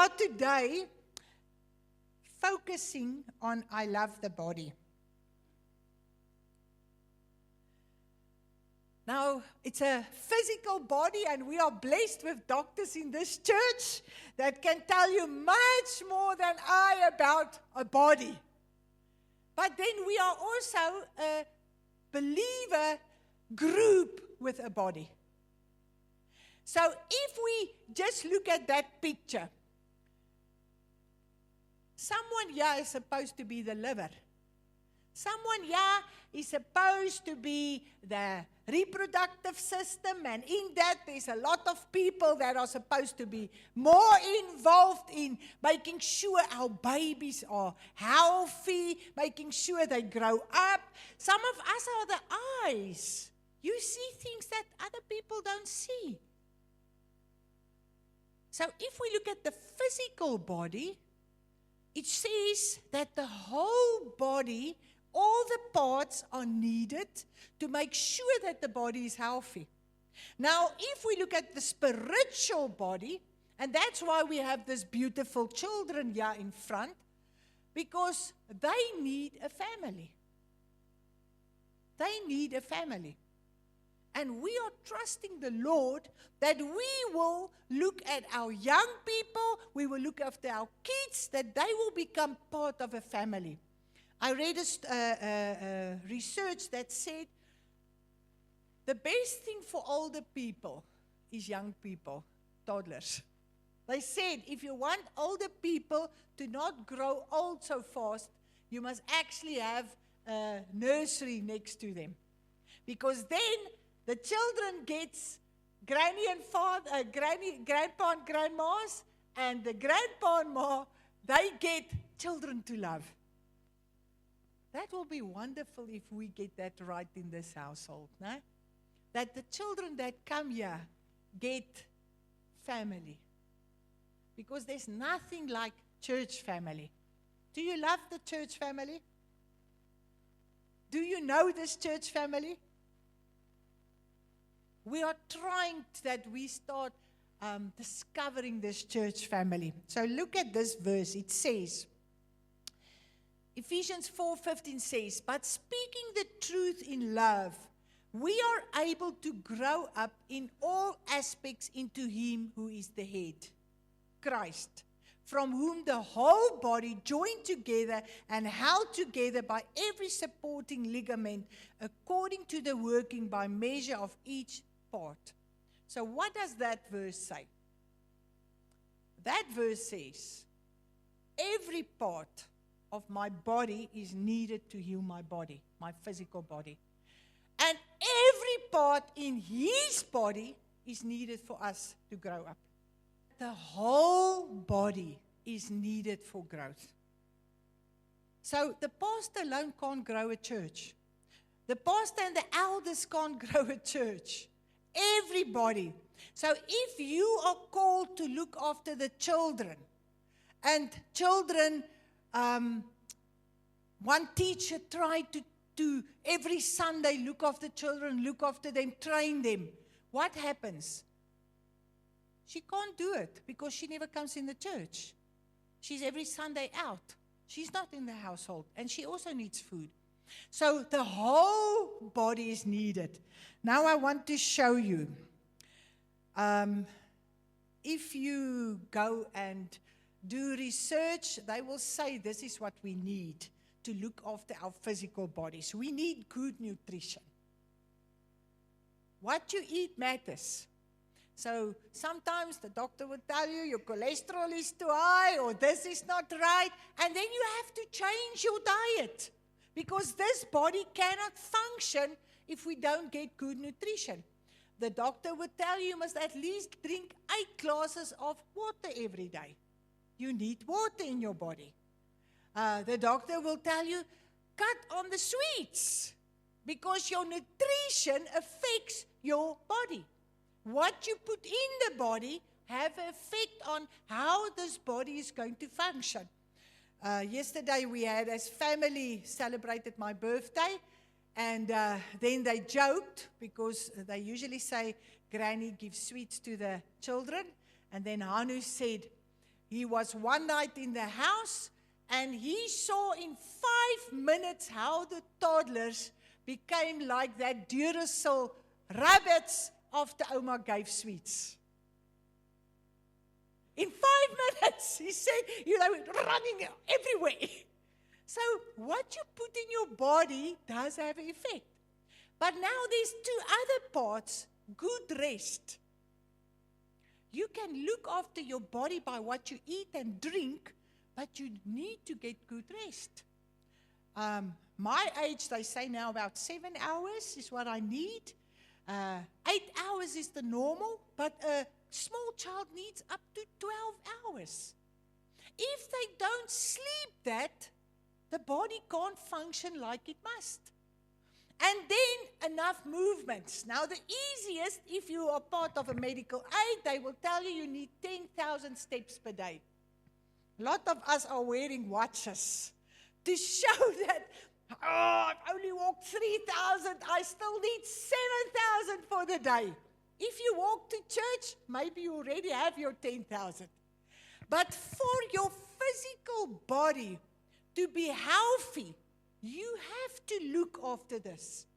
are today focusing on I love the body. Now, it's a physical body, and we are blessed with doctors in this church that can tell you much more than I about a body. But then we are also a believer group with a body. So if we just look at that picture, someone here is supposed to be the liver. Someone here is supposed to be the reproductive system, and in that there's a lot of people that are supposed to be more involved in making sure our babies are healthy, making sure they grow up. Some of us are the eyes. You see things that other people don't see. So if we look at the physical body, it says that the whole body, all the parts are needed to make sure that the body is healthy. Now, if we look at the spiritual body, and that's why we have these beautiful children here in front, because they need a family. They need a family. And we are trusting the Lord that we will look at our young people, we will look after our kids, that they will become part of a family. I read a research that said the best thing for older people is young people, toddlers. They said if you want older people to not grow old so fast, you must actually have a nursery next to them. Because then the children gets granny and father, grandpa and grandmas, and the grandpa and ma, they get children to love. That will be wonderful if we get that right in this household, no? That the children that come here get family. Because there's nothing like church family. Do you love the church family? Do you know this church family? We are trying that we start discovering this church family. So look at this verse. It says, Ephesians 4:15 says, but speaking the truth in love, we are able to grow up in all aspects into Him who is the head, Christ, from whom the whole body joined together and held together by every supporting ligament, according to the working by measure of each part. So what does that verse say? That verse says, every part of my body is needed to heal my body, my physical body. And every part in His body is needed for us to grow up. The whole body is needed for growth. So the pastor alone can't grow a church. The pastor and the elders can't grow a church. Everybody. So if you are called to look after the children, and children, one teacher tried to every Sunday look after children, look after them, train them. What happens? She can't do it because she never comes in the church. She's every Sunday out. She's not in the household, and she also needs food. So the whole body is needed. Now I want to show you. If you go and do research, they will say this is what we need to look after our physical bodies. We need good nutrition. What you eat matters. So sometimes the doctor will tell you your cholesterol is too high or this is not right, and then you have to change your diet because this body cannot function if we don't get good nutrition. The doctor would tell you must at least drink 8 glasses of water every day. You need water in your body. The doctor will tell you, cut on the sweets because your nutrition affects your body. What you put in the body have an effect on how this body is going to function. Yesterday we had, as family, celebrated my birthday, and then they joked because they usually say, Granny gives sweets to the children, and then Hanu said, He was one night in the house, and he saw in 5 minutes how the toddlers became like that Duracell rabbits after Oma gave sweets. In 5 minutes, he said, running everywhere. So what you put in your body does have an effect. But now there's 2 other parts. Good rest. You can look after your body by what you eat and drink, but you need to get good rest. My age, they say now about 7 hours is what I need. 8 hours is the normal, but a small child needs up to 12 hours. If they don't sleep that, the body can't function like it must. And then enough movements. Now the easiest, if you are part of a medical aid, they will tell you need 10,000 steps per day. A lot of us are wearing watches to show that, I've only walked 3,000, I still need 7,000 for the day. If you walk to church, maybe you already have your 10,000. But for your physical body to be healthy, you have to look after this.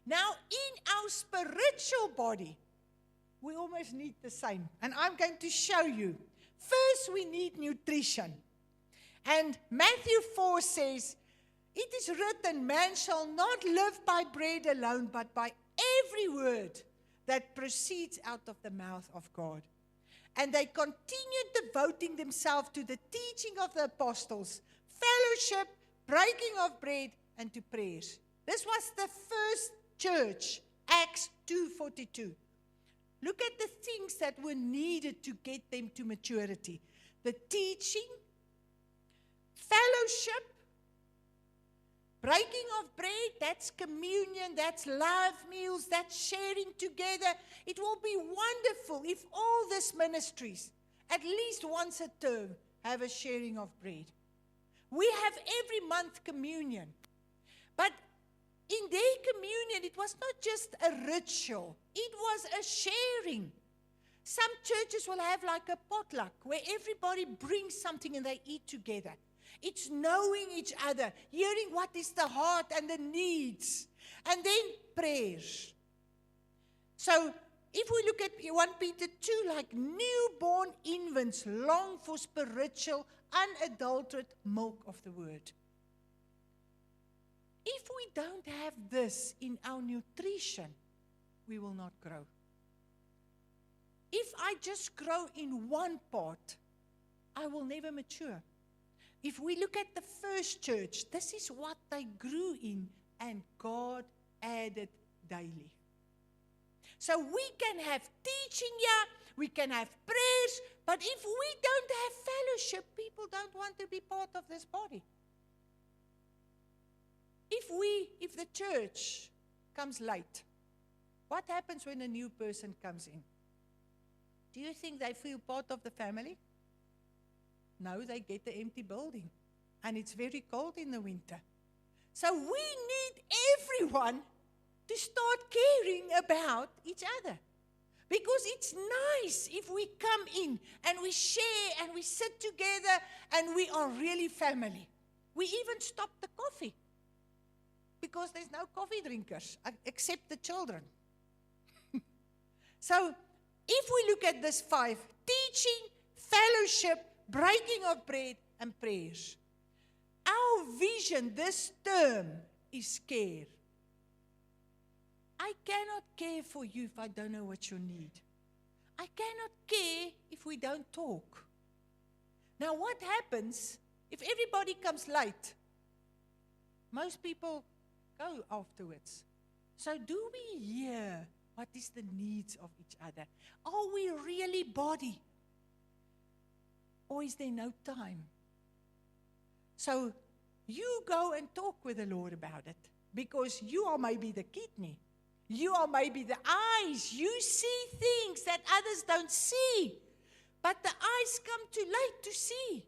Now, in our spiritual body, we almost need the same. And I'm going to show you. First, we need nutrition. And Matthew 4 says, it is written, man shall not live by bread alone, but by every word that proceeds out of the mouth of God. And they continued devoting themselves to the teaching of the apostles, fellowship, breaking of bread, and to prayers. This was the first church, Acts 2:42. Look at the things that were needed to get them to maturity. The teaching, fellowship, breaking of bread, that's communion, that's love meals, that's sharing together. It will be wonderful if all these ministries, at least once a term, have a sharing of bread. We have every month communion. But in their communion, it was not just a ritual. It was a sharing. Some churches will have like a potluck where everybody brings something and they eat together. It's knowing each other, hearing what is the heart and the needs, and then prayers. So if we look at 1 Peter 2, like newborn infants long for spiritual, unadulterated milk of the word. If we don't have this in our nutrition, we will not grow. If I just grow in one part, I will never mature. If we look at the first church, this is what they grew in, and God added daily. So we can have teaching here, we can have prayers, but if we don't have fellowship, people don't want to be part of this body. If the church comes late, what happens when a new person comes in? Do you think they feel part of the family? No, they get the empty building. And it's very cold in the winter. So we need everyone to start caring about each other. Because it's nice if we come in and we share and we sit together and we are really family. We even stop the coffee. Because there's no coffee drinkers except the children. So if we look at this 5, teaching, fellowship, breaking of bread, and prayers. Our vision this term is care. I cannot care for you if I don't know what you need. I cannot care if we don't talk. Now what happens if everybody comes late? Most people go afterwards. So do we hear what is the needs of each other? Are we really body? Or is there no time? So you go and talk with the Lord about it. Because you are maybe the kidney. You are maybe the eyes. You see things that others don't see. But the eyes come too late to see.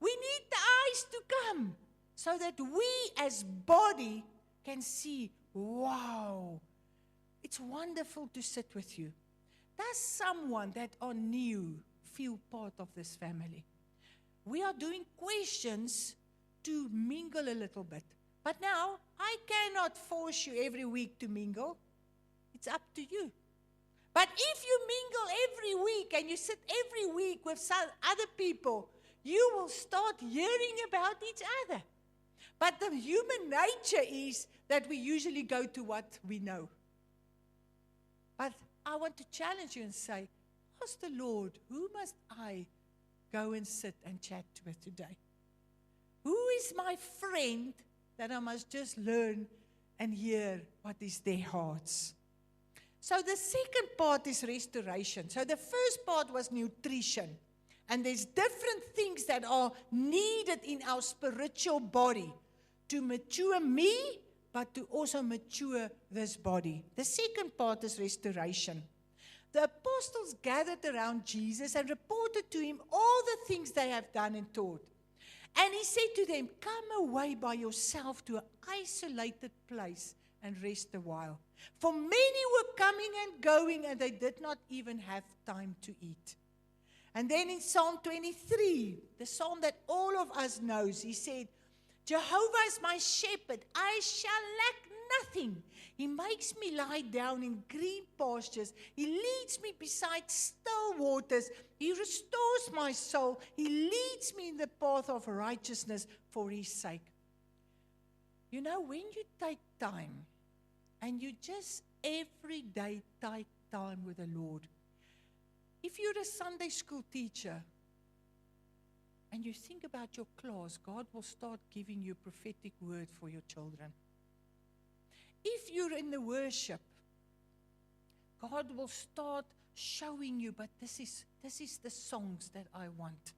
We need the eyes to come. So that we as body can see, wow, it's wonderful to sit with you. Does someone that are new feel part of this family? we are doing questions to mingle a little bit. But now, I cannot force you every week to mingle. It's up to you. But if you mingle every week and you sit every week with some other people, you will start hearing about each other. But the human nature is that we usually go to what we know. But I want to challenge you and say, ask the Lord, who must I go and sit and chat with today? Who is my friend that I must just learn and hear what is their hearts? So the second part is restoration. So the first part was nutrition. And there's different things that are needed in our spiritual body to mature me, but to also mature this body. The second part is restoration. The apostles gathered around Jesus and reported to him all the things they have done and taught. And he said to them, come away by yourself to an isolated place and rest a while. For many were coming and going, and they did not even have time to eat. And then in Psalm 23, the psalm that all of us knows, he said, Jehovah is my shepherd, I shall lack nothing. He makes me lie down in green pastures. He leads me beside still waters. He restores my soul. He leads me in the path of righteousness for his sake. You know, when you take time, and you just every day take time with the Lord. If you're a Sunday school teacher, and you think about your class, God will start giving you a prophetic word for your children. If you're in the worship, God will start showing you, but this is the songs that I want.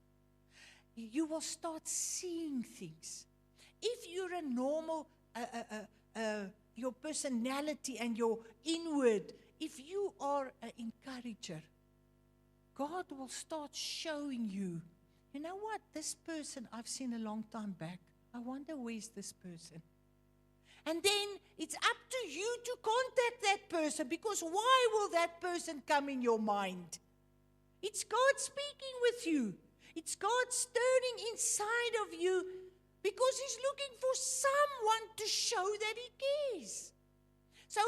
You will start seeing things. If you're a normal, your personality and your inward, if you are an encourager, God will start showing you, you know what, this person I've seen a long time back. I wonder where's this person. And then it's up to you to contact that person, because why will that person come in your mind? It's God speaking with you. It's God stirring inside of you, because he's looking for someone to show that he cares. So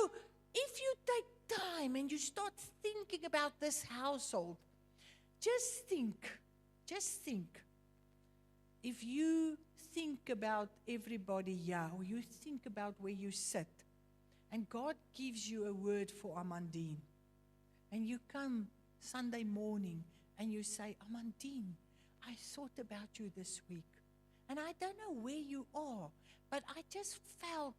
if you take time and you start thinking about this household, just think. If you think about everybody here, or you think about where you sit, and God gives you a word for Amandine, and you come Sunday morning and you say, Amandine, I thought about you this week. And I don't know where you are, but I just felt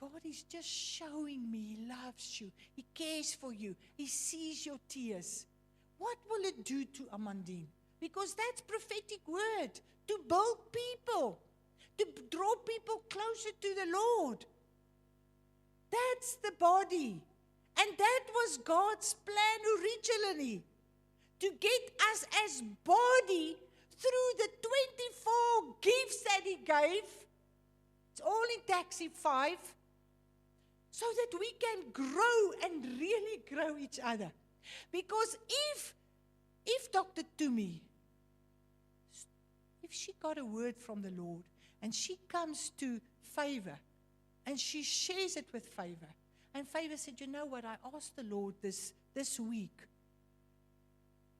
God is just showing me He loves you. He cares for you. He sees your tears. What will it do to Amandine? Because that's prophetic word to build people, to draw people closer to the Lord. That's the body. And that was God's plan originally, to get us as body through the 24 gifts that He gave. It's all in Taxi 5. So that we can grow and really grow each other. Because if Dr. Tumi, if she got a word from the Lord, and she comes to Favor, and she shares it with Favor, and Favor said, you know what, I asked the Lord this week,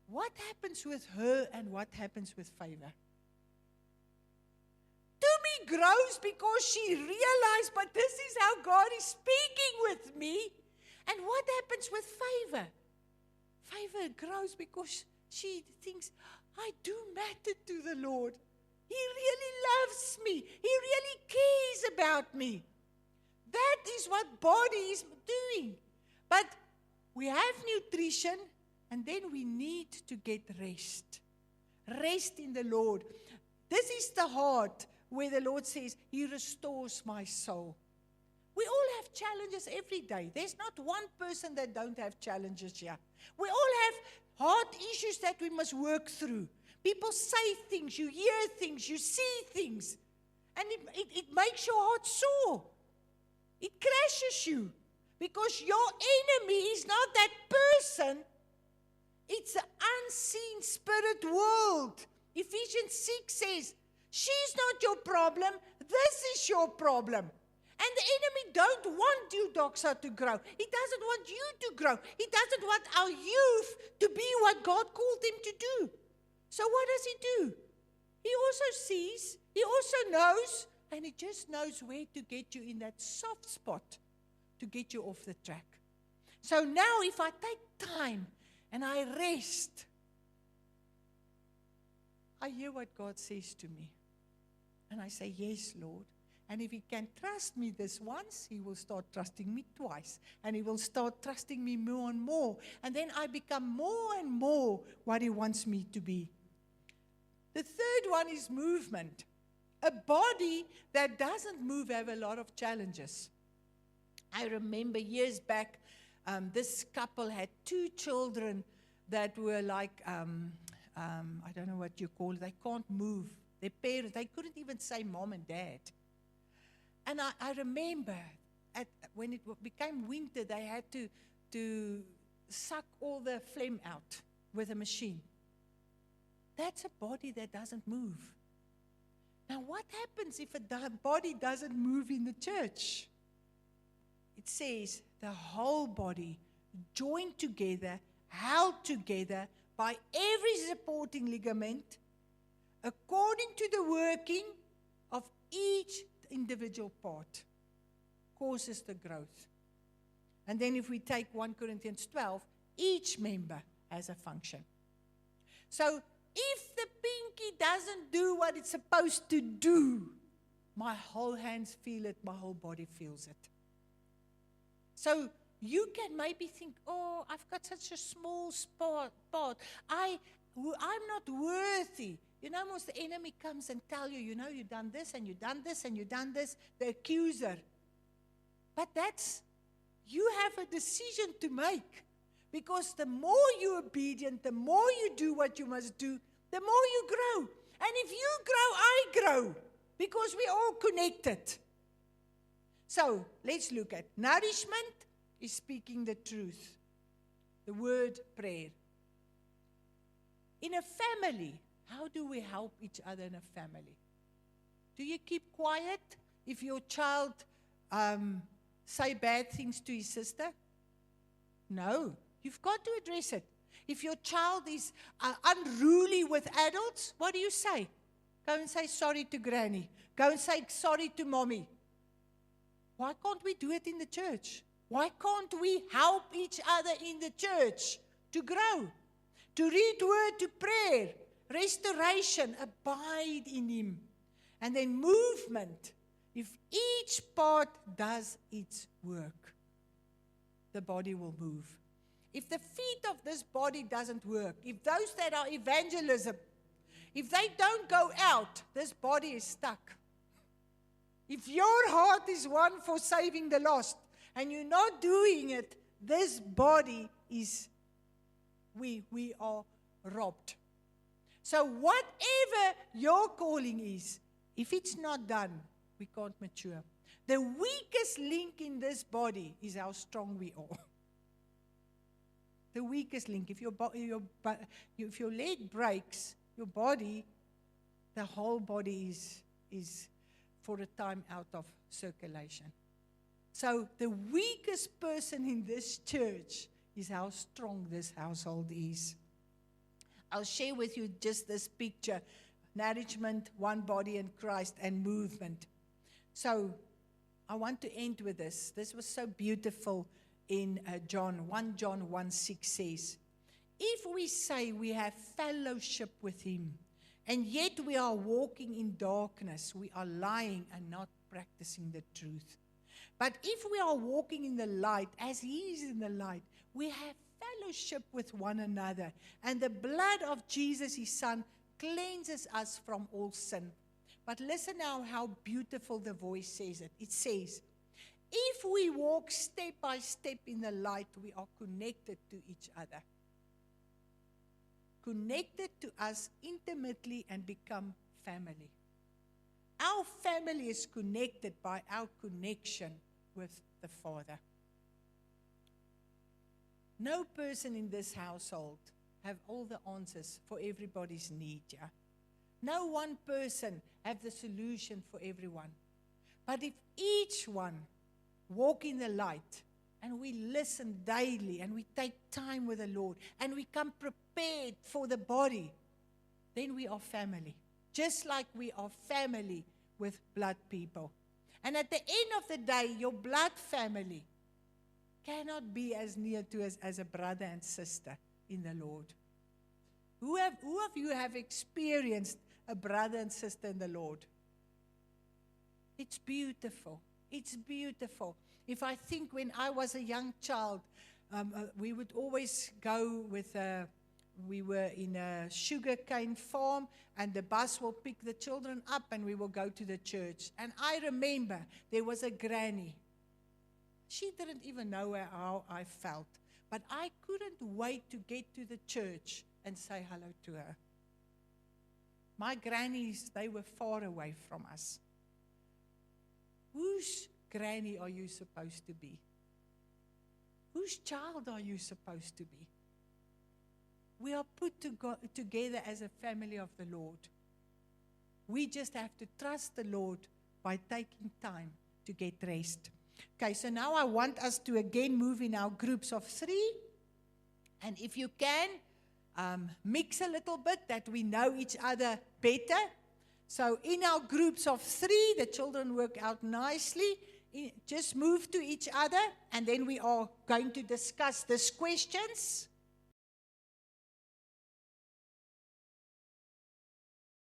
what happens with her and what happens with Favor? Tumi grows because she realized, but this is how God is speaking with me. And what happens with Favor? Favor grows because she thinks, I do matter to the Lord. He really loves me. He really cares about me. That is what body is doing. But we have nutrition, and then we need to get rest. Rest in the Lord. This is the heart where the Lord says, He restores my soul. We all have challenges every day. There's not one person that don't have challenges here. We all have heart issues that we must work through. People say things, you hear things, you see things. And it makes your heart sore. It crashes you. Because your enemy is not that person. It's an unseen spirit world. Ephesians 6 says, she's not your problem. This is your problem. And the enemy don't want you, Doxa, to grow. He doesn't want you to grow. He doesn't want our youth to be what God called them to do. So what does he do? He also sees, he also knows, and he just knows where to get you in that soft spot to get you off the track. So now if I take time and I rest, I hear what God says to me. And I say, yes, Lord. And if he can trust me this once, he will start trusting me twice. And he will start trusting me more and more. And then I become more and more what he wants me to be. The third one is movement. A body that doesn't move have a lot of challenges. I remember years back, this couple had 2 children that were like, I don't know what you call it, they can't move. Their parents, they couldn't even say mom and dad. And I remember when it became winter, they had to suck all the phlegm out with a machine. That's a body that doesn't move. Now, what happens if a body doesn't move in the church? It says the whole body joined together, held together by every supporting ligament, according to the working of each individual part, causes the growth. And then if we take 1 Corinthians 12, each member has a function. So if the pinky doesn't do what it's supposed to do, my whole hands feel it, my whole body feels it. So you can maybe think, oh, I've got such a small part. I'm not worthy. You know, most the enemy comes and tell you, you know, you've done this and you've done this and you've done this, the accuser. But you have a decision to make. Because the more you're obedient, the more you do what you must do, the more you grow. And if you grow, I grow. Because we're all connected. So, let's look at nourishment is speaking the truth. The word prayer. In a family, how do we help each other in a family? Do you keep quiet if your child say bad things to his sister? No, you've got to address it. If your child is unruly with adults, what do you say? Go and say sorry to granny. Go and say sorry to mommy. Why can't we do it in the church? Why can't we help each other in the church to grow? To read word, to prayer, restoration, abide in him. And then movement. If each part does its work, the body will move. If the feet of this body doesn't work, if those that are evangelism, if they don't go out, this body is stuck. If your heart is one for saving the lost, and you're not doing it, this body is, we are robbed. So whatever your calling is, if it's not done, we can't mature. The weakest link in this body is how strong we are. The weakest link. If your leg breaks, your body, the whole body is for a time out of circulation. So the weakest person in this church is how strong this household is. I'll share with you just this picture. Nourishment, one body in Christ, and movement. So I want to end with this. This was so beautiful in 1 John 1:6 says, if we say we have fellowship with him, and yet we are walking in darkness, we are lying and not practicing the truth. But if we are walking in the light, as he is in the light, we have fellowship with one another. And the blood of Jesus, his son, cleanses us from all sin. But listen now how beautiful the voice says it. It says, if we walk step by step in the light, we are connected to each other. Connected to us intimately and become family. Our family is connected by our connection with the Father. No person in this household have all the answers for everybody's need, yeah? No one person have the solution for everyone. But if each one walk in the light, and we listen daily, and we take time with the Lord, and we come prepared for the body, then we are family. Just like we are family with blood people. And at the end of the day, your blood family cannot be as near to us as a brother and sister in the Lord. Who of you have experienced a brother and sister in the Lord? It's beautiful. It's beautiful. If I think when I was a young child, we would always go with we were in a sugarcane farm, and the bus will pick the children up and we will go to the church. And I remember there was a granny. She didn't even know how I felt. But I couldn't wait to get to the church and say hello to her. My grannies, they were far away from us. Whose granny are you supposed to be? Whose child are you supposed to be? We are put together as a family of the Lord. We just have to trust the Lord by taking time to get rest. Okay, so now I want us to again move in our groups of 3. And if you can, mix a little bit that we know each other better. So in our groups of 3, the children work out nicely. Just move to each other, and then we are going to discuss these questions.